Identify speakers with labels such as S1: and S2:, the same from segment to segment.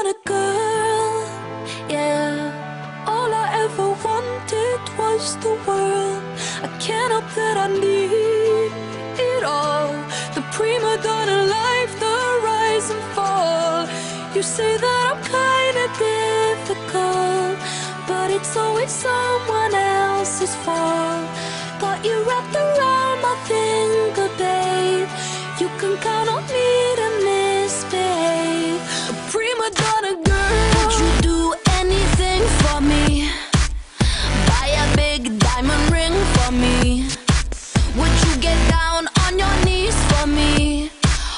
S1: donna girl, yeah. All I ever wanted was the world. I can't help that I need it all. The prima donna life, the rise and fall. You say that I'm kinda difficult, but it's always someone else's fault. Got you wrapped around my finger, babe. You can count on me to misbehave. A prima donna girl. Would you do anything for me? Buy a big diamond ring for me? Would you get down on your knees for me?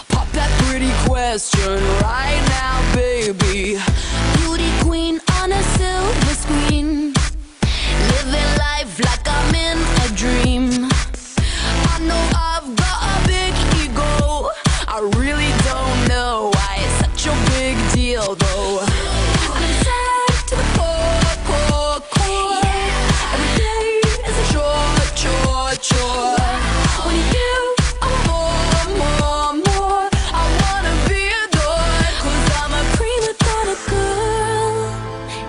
S1: Pop that pretty question right now, baby. Beauty queen on a silver screen, living life like I'm in a dream. I know I've got a big ego. I really don't know why it's such a big deal though. I'm sad to the core, core, core. Every day is a chore, chore, chore. When you, I want more, more, more. I wanna be adored, 'cause I'm a prima donna girl,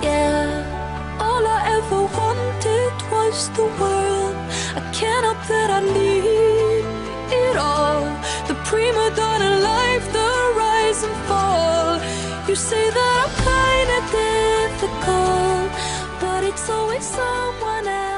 S1: yeah. All I ever wanted was the world. I can't help that I need it all. The prima donna life, the rise and fall. You say that I'm kinda difficult, but it's always someone else.